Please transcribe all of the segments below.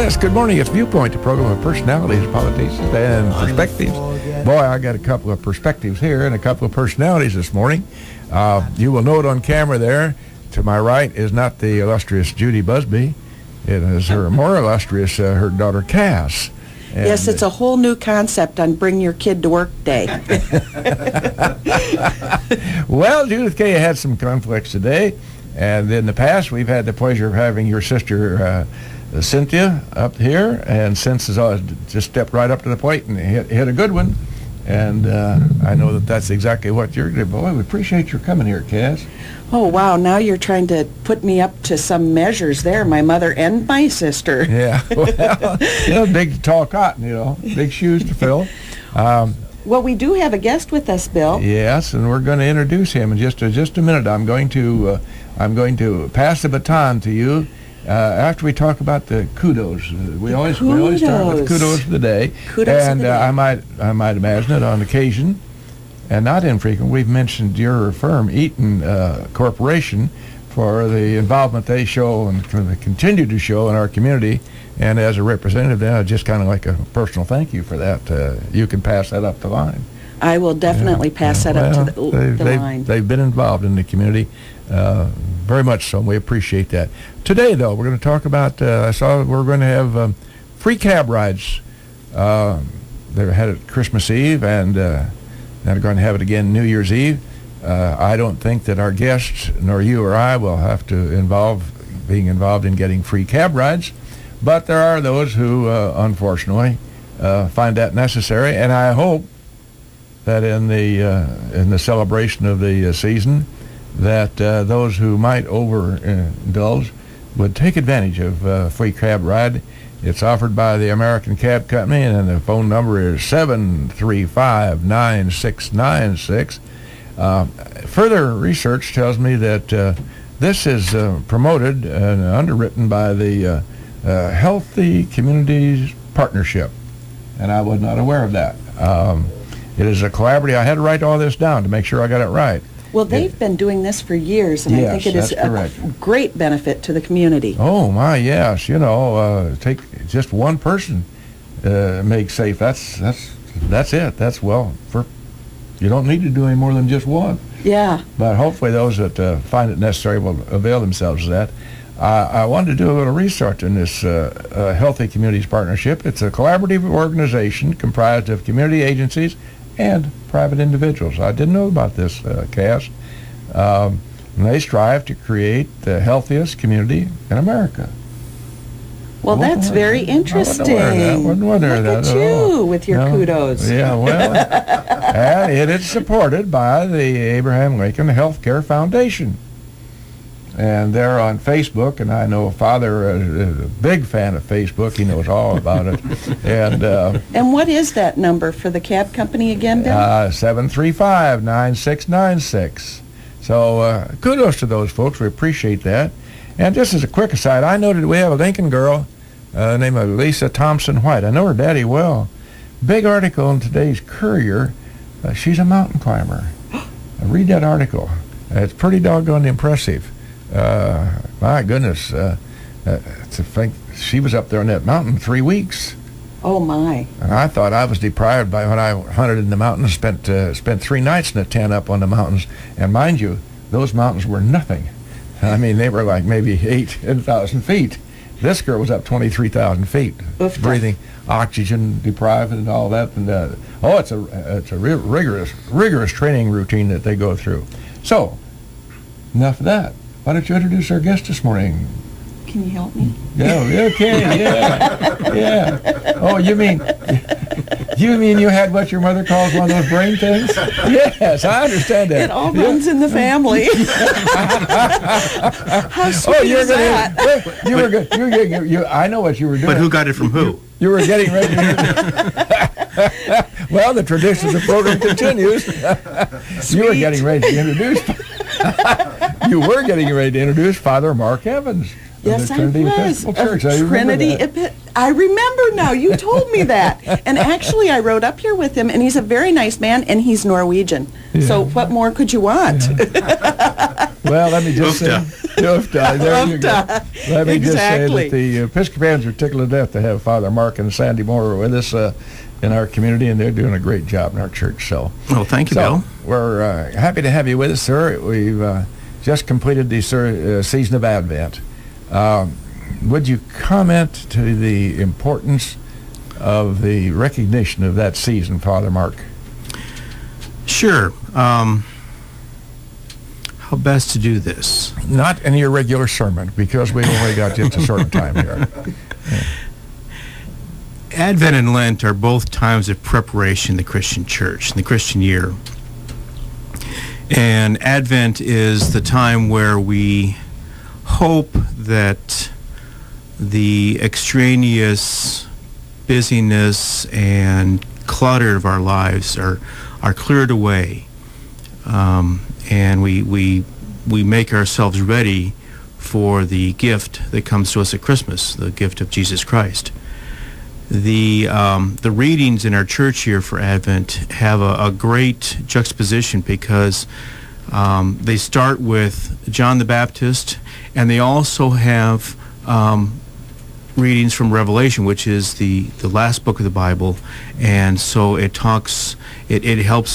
Yes, good morning. It's Viewpoint, the program of personalities, politicians, and perspectives. Boy, I got a couple of perspectives here and a couple of personalities this morning. You will note on camera there, to my right is not the illustrious Judy Busby. It is her more illustrious, her daughter Cass. And yes, it's a whole new concept on Bring Your Kid to Work Day. Well, Judith Kay had some conflicts today, and in the past we've had the pleasure of having your sister Cynthia up here, and since just stepped right up to the plate and hit a good one. And I know that that's exactly what you're doing. Boy, we appreciate your coming here, Cass. Oh, wow. Now you're trying to put me up to some measures there, my mother and my sister. Yeah, well, big, tall cotton, big shoes to fill. Well, we do have a guest with us, Bill. Yes, and we're going to introduce him in just a minute. I'm going to pass the baton to you after we talk about the kudos. We always start with kudos of the day. Kudos and of the day. I might imagine that on occasion, and not infrequent, we've mentioned your firm, Eaton Corporation, for the involvement they show and continue to show in our community. And as a representative, then I'd just kind of like a personal thank you for that. You can pass that up the line. I will definitely pass that up to the line. They've been involved in the community very much so, and we appreciate that. Today, though, we're going to talk about, I saw we're going to have free cab rides. They had it Christmas Eve, and they're going to have it again New Year's Eve. I don't think that our guests, nor you or I, will have to being involved in getting free cab rides, but there are those who, unfortunately, find that necessary, and I hope that in the celebration of the season, that those who might overindulge would take advantage of a free cab ride. It's offered by the American Cab Company, and the phone number is 735-9696. Further research tells me that this is promoted and underwritten by the Healthy Communities Partnership, and I was not aware of that. It is a collaborative. I had to write all this down to make sure I got it right. Well, they've been doing this for years, and yes, I think it is a great benefit to the community. Oh, my, yes. Take just one person make safe. That's it. That's, you don't need to do any more than just one. Yeah. But hopefully those that find it necessary will avail themselves of that. I wanted to do a little research in this Healthy Communities Partnership. It's a collaborative organization comprised of community agencies and private individuals. I didn't know about this, Cass. And they strive to create the healthiest community in America. Well, that's very interesting. Look at you with your kudos. Yeah, well, and it is supported by the Abraham Lincoln Healthcare Foundation. And they're on Facebook, and I know Father is a big fan of Facebook. He knows all about it. And what is that number for the cab company again, Bill? 735-9696. So kudos to those folks. We appreciate that. And just as a quick aside, I noted we have a Lincoln girl named Lisa Thompson White. I know her daddy well. Big article in today's Courier. She's a mountain climber. Read that article. It's pretty doggone impressive. My goodness, to think she was up there on that mountain 3 weeks. Oh my! And I thought I was deprived by when I hunted in the mountains. Spent 3 nights in a tent up on the mountains, and mind you, those mountains were nothing. I mean, they were like maybe 8,000 feet. This girl was up 23,000 feet, breathing oxygen deprived and all that. And it's a rigorous training routine that they go through. So, enough of that. Why don't you introduce our guest this morning? Can you help me? Yeah, okay, yeah. Oh, you mean you had what your mother calls one of those brain things? Yes, I understand that. It all runs in the family. How sweet is that? You were good. I know what you were doing. But who got it from who? You were getting ready to... Well, the traditions of the program continues. You were getting ready to introduce... You were getting ready to introduce Father Mark Evans. Yes, I Trinity was. Episcopal Church. Trinity I remember now. You told me that. And actually, I rode up here with him, and he's a very nice man, and he's Norwegian. Yeah. So what more could you want? Yeah. Well, let me just say, Ufta. There you go. Let me just say that the Episcopalians are tickled to death to have Father Mark and Sandy Moore with us in our community, and they're doing a great job in our church. So, well, thank you, Bill. We're happy to have you with us, sir. We've just completed the season of Advent. Would you comment to the importance of the recognition of that season, Father Mark? Sure. How best to do this? Not in your regular sermon, because we only got just a certain time here. Yeah. Advent and Lent are both times of preparation in the Christian church, in the Christian year. And Advent is the time where we hope that the extraneous busyness and clutter of our lives are cleared away, and we make ourselves ready for the gift that comes to us at Christmas, the gift of Jesus Christ. The readings in our church here for Advent have a great juxtaposition, because they start with John the Baptist, and they also have readings from Revelation, which is the last book of the Bible. And so it helps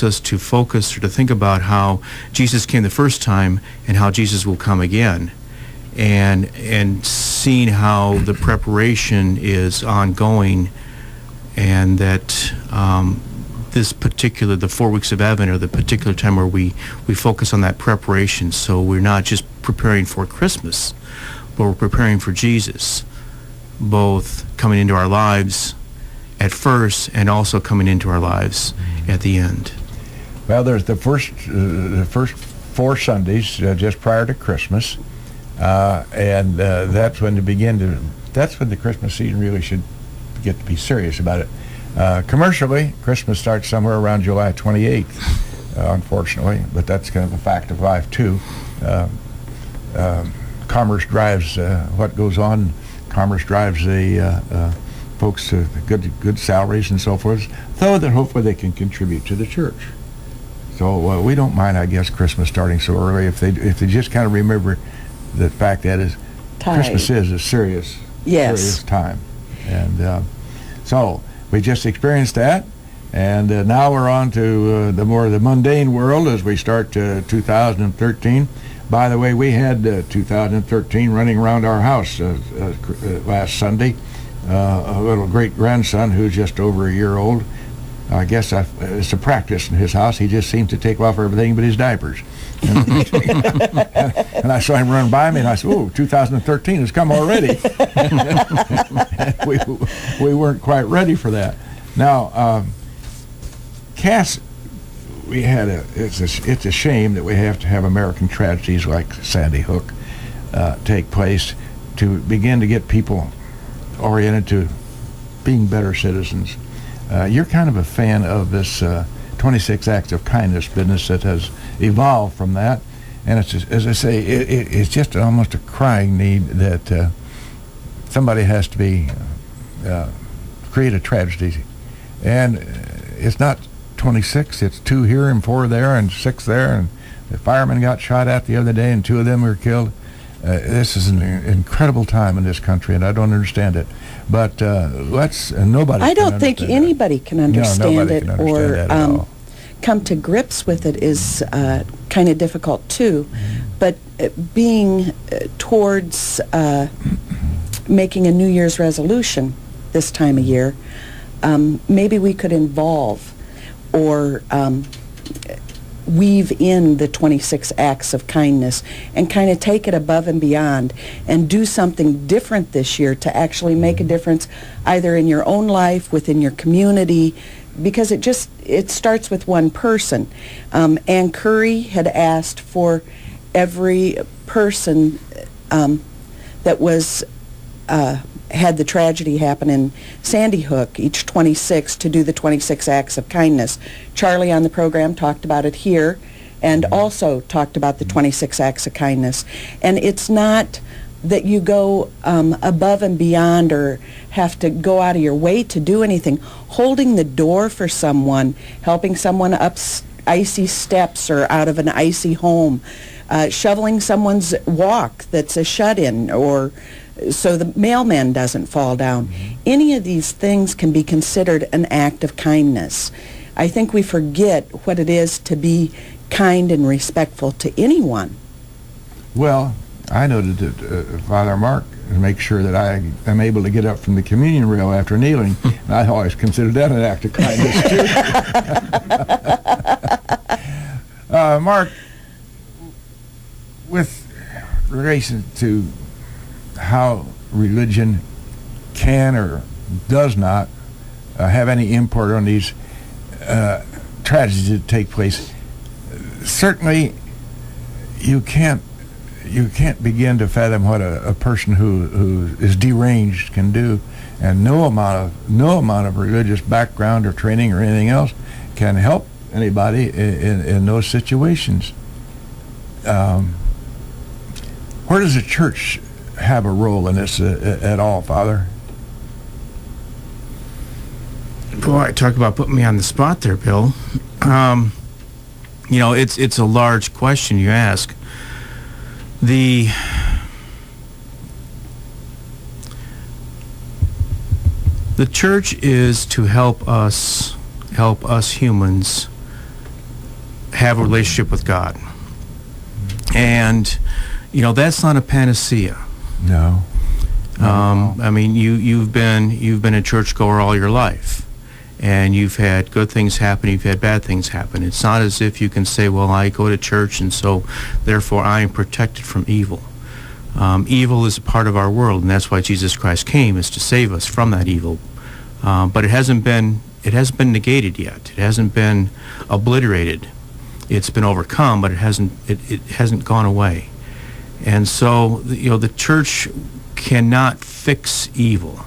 us to focus or to think about how Jesus came the first time and how Jesus will come again, and seeing how the preparation is ongoing, and that the 4 weeks of Advent are the particular time where we focus on that preparation. So we're not just preparing for Christmas, but we're preparing for Jesus, both coming into our lives at first and also coming into our lives at the end. Well, there's the first 4 Sundays just prior to Christmas, and that's when the Christmas season really should get to be serious about it. Commercially, Christmas starts somewhere around July 28th, unfortunately, but that's kind of a fact of life too. Commerce drives what goes on. Commerce drives the folks to good salaries and so forth, though that hopefully they can contribute to the church. So we don't mind, I guess, Christmas starting so early if they just kind of remember the fact that Christmas is a serious time, and so we just experienced that, and now we're on to the mundane world as we start 2013. By the way, we had 2013 running around our house last Sunday. A little great-grandson who's just over a year old. I guess it's a practice in his house. He just seems to take off everything but his diapers. And I saw him run by me, and I said, "Oh, 2013 has come already." we weren't quite ready for that. Now, Cass, it's a shame that we have to have American tragedies like Sandy Hook take place to begin to get people oriented to being better citizens. You're kind of a fan of this 26 acts of kindness business that has evolved from that, and it's just, as I say, it's just almost a crying need that somebody has to create a tragedy, and it's not 26, it's 2 here and 4 there and 6 there, and the firemen got shot at the other day and 2 of them were killed. This is an incredible time in this country, and I don't understand it. But nobody. I don't think anybody can understand it, or come to grips with it is kind of difficult too. But being towards making a New Year's resolution this time of year, maybe we could involve or weave in the 26 acts of kindness and kind of take it above and beyond and do something different this year to actually make a difference either in your own life, within your community, because it starts with one person. Ann Curry had asked for every person that was had the tragedy happen in Sandy Hook, each 26, to do the 26 acts of kindness. Charlie on the program talked about it here and also talked about the 26 acts of kindness. And it's not that you go above and beyond or have to go out of your way to do anything. Holding the door for someone, helping someone up icy steps or out of an icy home, shoveling someone's walk that's a shut-in, or so the mailman doesn't fall down. Any of these things can be considered an act of kindness. I think we forget what it is to be kind and respectful to anyone. Well, I know that Father Mark make sure that I am able to get up from the communion rail after kneeling. And I always consider that an act of kindness too. Mark, with relation to how religion can or does not have any import on these tragedies that take place, certainly you can't begin to fathom what a person who is deranged can do, and no amount of religious background or training or anything else can help anybody in those situations. Where does the church have a role in this at all, Father? Boy, talk about putting me on the spot there, Bill. It's a large question you ask. The church is to help us humans have a relationship with God. And that's not a panacea. No. I mean, you've been a churchgoer all your life, and you've had good things happen, you've had bad things happen. It's not as if you can say, well, I go to church and so therefore I am protected from evil. Evil is a part of our world, and that's why Jesus Christ came, is to save us from that evil. But it hasn't been negated yet. It hasn't been obliterated. It's been overcome, but it hasn't gone away. And so the church cannot fix evil.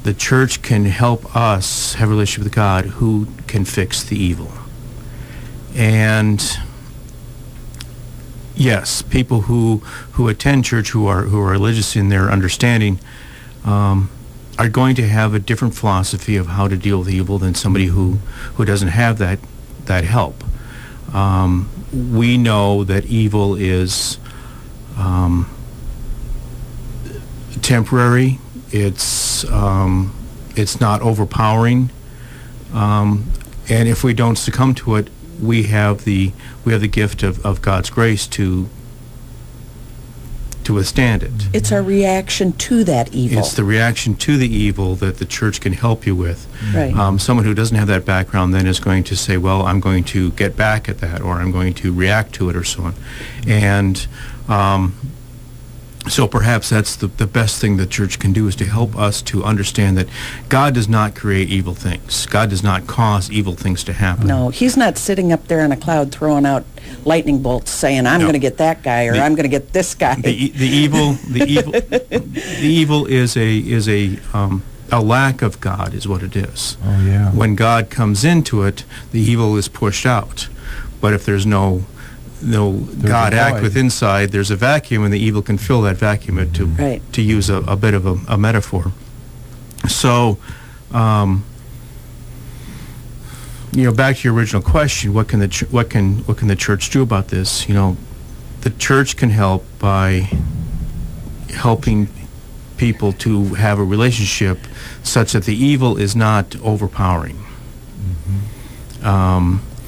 The church can help us have a relationship with God, who can fix the evil. And yes, people who attend church, who are religious in their understanding, are going to have a different philosophy of how to deal with evil than somebody who doesn't have that help. We know that evil is temporary. It's not overpowering, and if we don't succumb to it, we have the gift of God's grace to withstand it. It's our reaction to that evil. It's the reaction to the evil that the church can help you with. Right. Someone who doesn't have that background then is going to say, well, I'm going to get back at that, or I'm going to react to it, or so on. And so perhaps that's the best thing the church can do, is to help us to understand that God does not create evil things. God does not cause evil things to happen. No, he's not sitting up there in a cloud throwing out lightning bolts saying, I'm going to get that guy, or I'm going to get this guy. The evil is a lack of God, is what it is. Oh, yeah. When God comes into it, the evil is pushed out. But if there's no God act with inside, there's a vacuum, and the evil can fill that vacuum, to use a bit of a metaphor. So, back to your original question, what can the church do about this? The church can help by helping people to have a relationship such that the evil is not overpowering.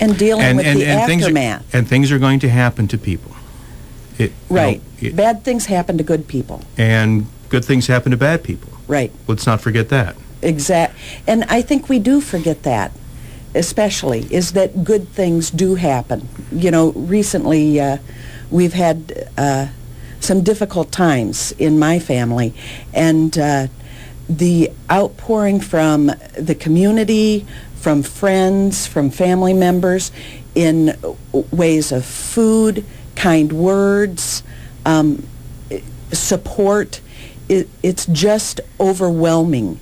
And dealing with the aftermath. Things are going to happen to people. Bad things happen to good people. And good things happen to bad people. Right. Let's not forget that. And I think we do forget that, especially, is that good things do happen. Recently we've had some difficult times in my family, and the outpouring from the community, from friends, from family members, in ways of food, kind words, support. It's just overwhelming.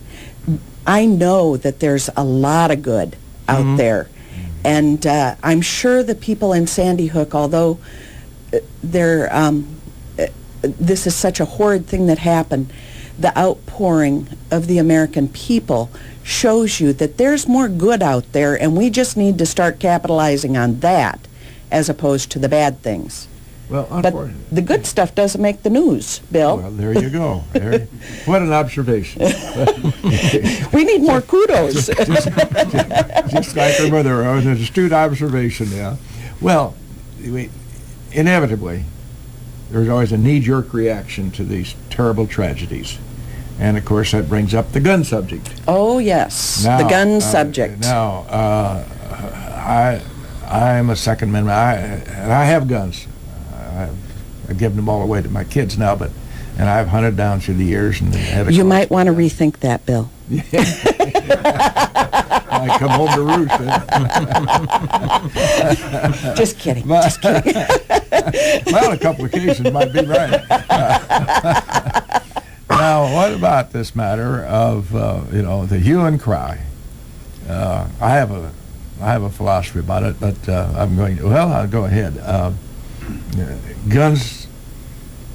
I know that there's a lot of good out there, and I'm sure the people in Sandy Hook, although this is such a horrid thing that happened, the outpouring of the American people shows you that there's more good out there, and we just need to start capitalizing on that as opposed to the bad things. Well, But the good stuff doesn't make the news, Bill. Well, there you go. What an observation. We need more kudos. Just like her mother, an astute observation, yeah. Well, inevitably, there's always a knee-jerk reaction to these terrible tragedies. And, of course, that brings up the gun subject. Oh, yes, the gun subject. Now, I'm a Second Amendment. I have guns. I've given them all away to my kids now, and I've hunted down through the years. And had You might want to rethink that, Bill. I come home to roost. Just kidding. Just kidding. Well, on a couple occasions might be right. Now, what about this matter of the hue and cry? I have a philosophy about it, but I'll go ahead. Guns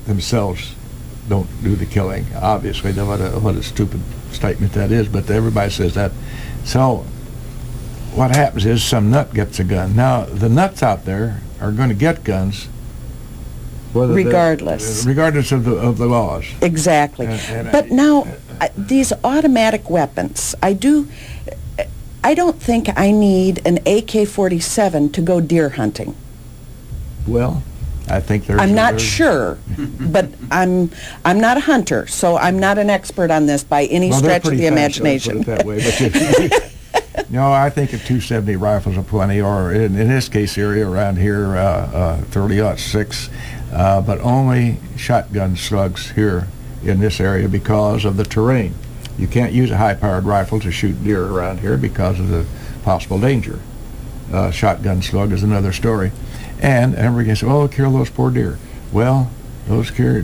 themselves don't do the killing. Obviously, what a stupid statement that is, but everybody says that. So what happens is some nut gets a gun. Now, the nuts out there are going to get guns regardless of the laws. Exactly. But now, these automatic weapons, I don't think I need an AK-47 to go deer hunting. Well, I think there's... I'm not sure, but I'm not a hunter, so I'm not an expert on this by any stretch of the imagination. Put it that way. But no, I think a 270 rifles are plenty, or in this case area around here, 30-06, but only shotgun slugs here in this area because of the terrain. You can't use a high-powered rifle to shoot deer around here because of the possible danger. Shotgun slug is another story. And everybody says, "Oh, kill those poor deer." Well, those poor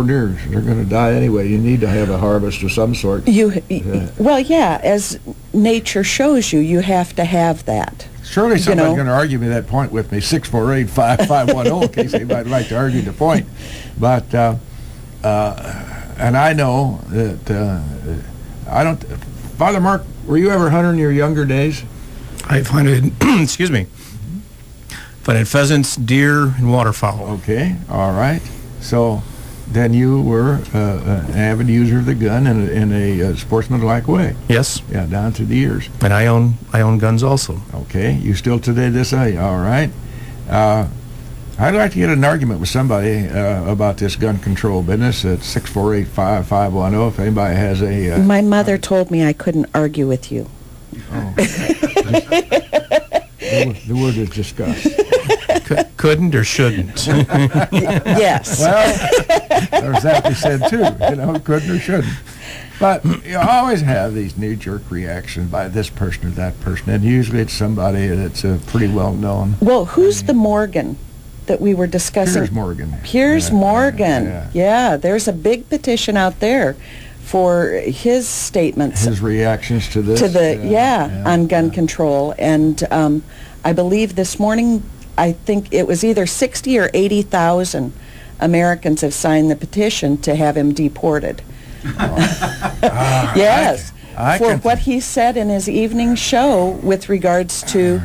deer, they're going to die anyway. You need to have a harvest of some sort. Well, yeah, as nature shows you, you have to have that. Surely somebody's going to argue me that point with me, 648-5510, in case anybody would like to argue the point. But, and I know that, Father Mark, were you ever a hunter in your younger days? I've hunted, excuse me, hunted pheasants, deer, and waterfowl. Okay, all right. So then you were an avid user of the gun in a sportsmanlike way. Yes. Yeah, down through the years. And I own guns also. Okay, you still today this way. All right. I'd like to get an argument with somebody about this gun control business at 648-5510 if anybody has a... My mother told me I couldn't argue with you. Oh. The word is discussed. Couldn't or shouldn't? Yes. Well, there's that to be said too. Couldn't or shouldn't. But you always have these knee-jerk reactions by this person or that person, and usually it's somebody that's pretty well known. Well, who's the Morgan that we were discussing? Piers Morgan. Piers Morgan. Yeah, there's a big petition out there for his statements. His reactions to this. On gun control. And I believe this morning, I think it was either 60 or 80,000 Americans have signed the petition to have him deported. Yes, for what he said in his evening show with regards to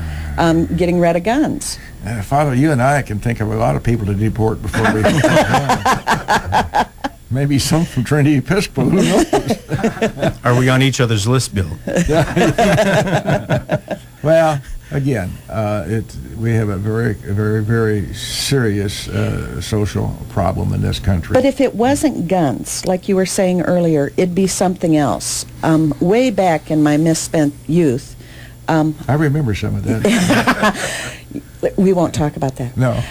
getting rid of guns. Father, you and I can think of a lot of people to deport before we... Maybe some from Trinity Episcopal, who knows? Are we on each other's list, Bill? Well, again, we have a very, very, very serious social problem in this country. But if it wasn't guns, like you were saying earlier, it'd be something else. Way back in my misspent youth... I remember some of that. We won't talk about that. No.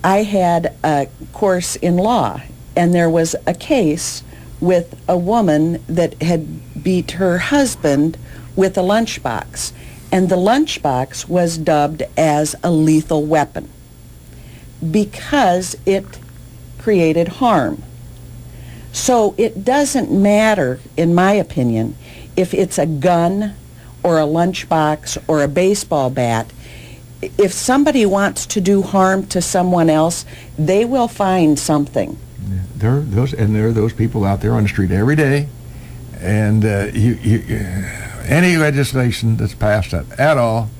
I had a course in law, and there was a case with a woman that had beat her husband with a lunchbox, and the lunchbox was dubbed as a lethal weapon because it created harm. So it doesn't matter, in my opinion, if it's a gun or a lunchbox or a baseball bat. If somebody wants to do harm to someone else, they will find something. There are those people out there on the street every day, and any legislation that's passed at all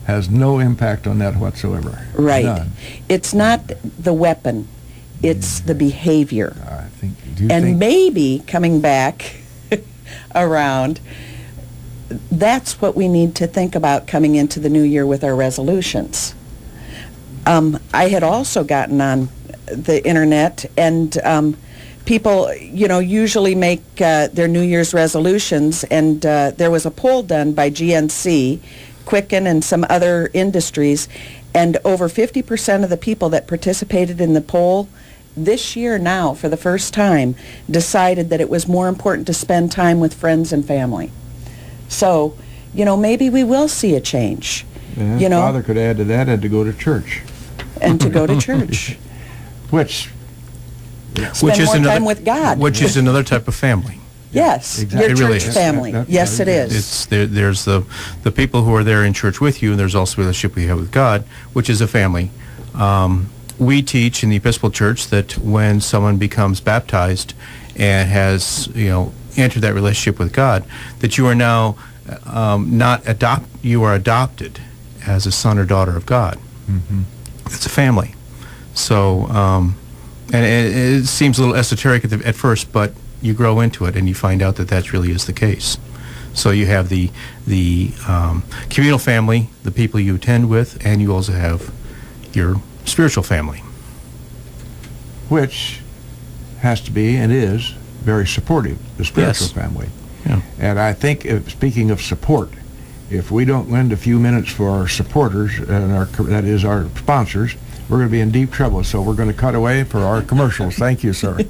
has no impact on that whatsoever. Right. None. It's not the weapon, it's the behavior. I think. Do you And think? maybe coming back around, that's what we need to think about coming into the new year with our resolutions. I had also gotten on the internet, and people, usually make their New Year's resolutions, and there was a poll done by GNC, Quicken, and some other industries, and over 50% of the people that participated in the poll this year now, for the first time, decided that it was more important to spend time with friends and family. So, maybe we will see a change. Yeah, Father could add to that and to go to church. And to go to church. Which Spend more time with God. Which is another type of family. Yes, exactly. your It really church is. family. Yes, it is. It's there's the people who are there in church with you, and there's also a relationship we have with God, which is a family. We teach in the Episcopal Church that when someone becomes baptized and has entered that relationship with God, that you are now you are adopted as a son or daughter of God. Mm-hmm. It's a family. So, and it seems a little esoteric at first, but you grow into it and you find out that really is the case. So you have the communal family, the people you attend with, and you also have your spiritual family. Which has to be and is very supportive, the spiritual family. Yeah. And I think, speaking of support, if we don't lend a few minutes for our supporters, and that is our sponsors, we're going to be in deep trouble. So we're going to cut away for our commercials. Thank you, sir.